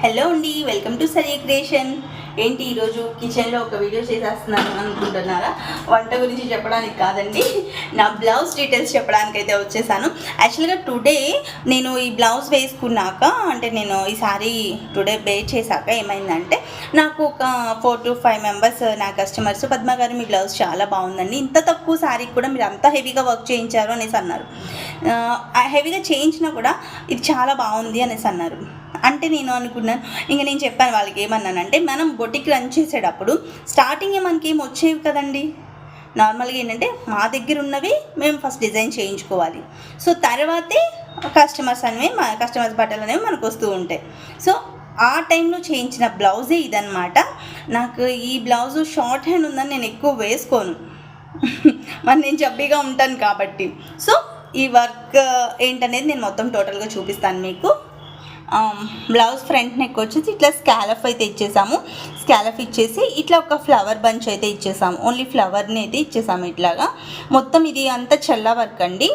Hello అండి, welcome to సరియా creation. ఏంటి ఈరోజు కిచెన్లో ఒక వీడియో చేసేస్తున్నాను అనుకుంటున్నారా? వంట గురించి చెప్పడానికి కాదండి, నా బ్లౌజ్ డీటెయిల్స్ చెప్పడానికి అయితే వచ్చేసాను. యాక్చువల్గా టుడే నేను ఈ బ్లౌజ్ వేసుకున్నాక, అంటే నేను ఈ సారీ టుడే బేర్ చేశాక ఏమైందంటే, నాకు ఒక 4 to 5 మెంబర్స్ నా కస్టమర్స్, పద్మ గారు మీ బ్లౌజ్ చాలా బాగుందండి, ఇంత తక్కువ సారీకి కూడా మీరు అంత హెవీగా వర్క్ చేయించారు అనేసి అన్నారు. హెవీగా చేయించినా కూడా ఇది చాలా బాగుంది అనేసి అన్నారు. అంటే నేను అనుకున్నాను, ఇంకా నేను చెప్పాను వాళ్ళకి, ఏమన్నానంటే, మనం బొటిక్ రన్ చేసేటప్పుడు స్టార్టింగే మనకి ఏం వచ్చేవి కదండి. నార్మల్గా ఏంటంటే మా దగ్గర ఉన్నవి మేము ఫస్ట్ డిజైన్ చేయించుకోవాలి, సో తర్వాతే కస్టమర్స్ బట్టలు అనేవి మనకు వస్తూ ఉంటాయి. సో ఆ టైంలో చేయించిన బ్లౌజే ఇదనమాట. నాకు ఈ బ్లౌజు షార్ట్ హ్యాండ్ ఉందని నేను ఎక్కువ వేసుకోను, మరి నేను చబ్బీగా ఉంటాను కాబట్టి. సో ఈ వర్క్ ఏంటనేది నేను మొత్తం టోటల్గా చూపిస్తాను మీకు. బ్లౌజ్ ఫ్రంట్ నెక్ వచ్చేసి ఇట్లా స్కాలఫ్ అయితే ఇచ్చేసాము. స్కాలఫ్ ఇచ్చేసి ఇట్లా ఒక ఫ్లవర్ బంచ్ అయితే ఇచ్చేసాము. ఓన్లీ ఫ్లవర్ని అయితే ఇచ్చేసాము ఇట్లాగా. మొత్తం ఇది అంతా చెల్లా వర్క్ అండి.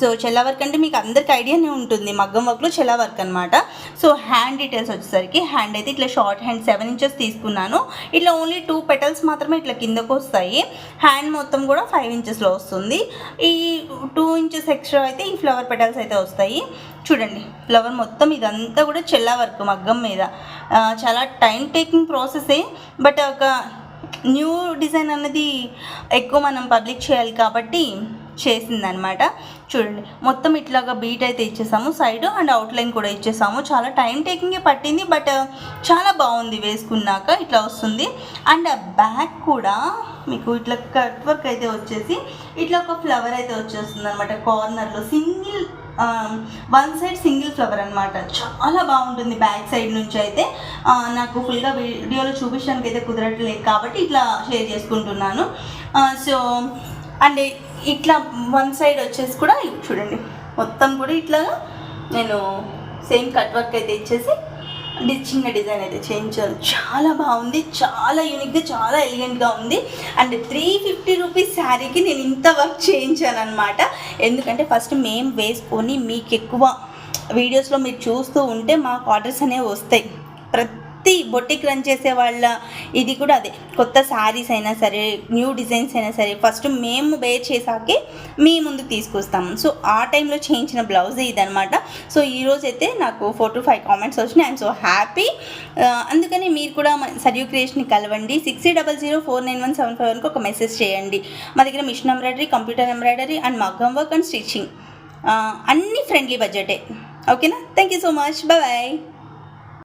సో చెల్లా వర్క్ అంటే మీకు అందరికి ఐడియానే ఉంటుంది, మగ్గం వర్క్లో చెల్లా వర్క్ అనమాట. సో హ్యాండ్ డీటెయిల్స్ వచ్చేసరికి, హ్యాండ్ అయితే ఇట్లా షార్ట్ హ్యాండ్ 7 inches తీసుకున్నాను. ఇట్లా ఓన్లీ 2 petals మాత్రమే ఇట్లా కిందకు వస్తాయి. హ్యాండ్ మొత్తం కూడా 5 inchesలో వస్తుంది. ఈ 2 inches ఎక్స్ట్రా అయితే ఈ ఫ్లవర్ పెటల్స్ అయితే వస్తాయి. చూడండి, ఫ్లవర్ మొత్తం ఇదంతా కూడా చెల్లా వర్క్ మగ్గం మీద. చాలా టైం టేకింగ్ ప్రాసెసే, బట్ ఒక న్యూ డిజైన్ అన్నది ఎక్కువ మనం పబ్లిక్ చేయాలి కాబట్టి చేసిందనమాట. చూడండి, మొత్తం ఇట్లాగా బీట్ అయితే ఇచ్చేసాము, సైడ్ అండ్ అవుట్లైన్ కూడా ఇచ్చేసాము. చాలా టైం టేకింగే పట్టింది, బట్ చాలా బాగుంది వేసుకున్నాక. ఇట్లా వస్తుంది. అండ్ బ్యాక్ కూడా మీకు ఇట్లా కట్ వర్క్ అయితే వచ్చేసి ఇట్లా ఒక ఫ్లవర్ అయితే వచ్చేస్తుంది అనమాట. కార్నర్లో వన్ సైడ్ సింగిల్ ఫ్లవర్ అనమాట. చాలా బాగుంటుంది బ్యాక్ సైడ్ నుంచి అయితే. నాకు ఫుల్గా వీడియోలో చూపించడానికి అయితే కుదరట్లేదు కాబట్టి ఇట్లా షేర్ చేసుకుంటున్నాను. సో అండ్ ఇట్లా వన్ సైడ్ వచ్చేసి కూడా చూడండి, మొత్తం కూడా ఇట్లా నేను సేమ్ కట్ వర్క్ అయితే ఇచ్చేసి చిన్న డిజైన్ అయితే చేయించాను. చాలా బాగుంది, చాలా యూనిక్గా, చాలా ఎలిగెంట్గా ఉంది. అండ్ 350 రూపీస్ శారీకి నేను ఇంత వర్క్ చేయించాను అనమాట. ఎందుకంటే ఫస్ట్ మేము వేసుకొని మీకు ఎక్కువ వీడియోస్లో మీరు చూస్తూ ఉంటే మాకు ఆర్డర్స్ అనేవి వస్తాయి. ప్రతి బొటిక్ రన్ చేసే వాళ్ళ ఇది కూడా అదే. కొత్త శారీస్ అయినా సరే, న్యూ డిజైన్స్ అయినా సరే, ఫస్ట్ మేము వేర్ చేసాకే మీ ముందుకు తీసుకొస్తాము. సో ఆ టైంలో చేయించిన బ్లౌజే ఇదనమాట. సో ఈరోజు అయితే నాకు 4 to 5 కామెంట్స్ వచ్చినాయి. I'm so happy. అందుకని మీరు కూడా సరియా క్రియేషన్కి కలవండి. 6000491751కి ఒక మెసేజ్ చేయండి. మా దగ్గర machine embroidery, computer embroidery and మగ్గం వర్క్ అండ్ స్టిచ్చింగ్ అన్నీ ఫ్రెండ్లీ బడ్జెటే. ఓకేనా? Thank you so much. Bye.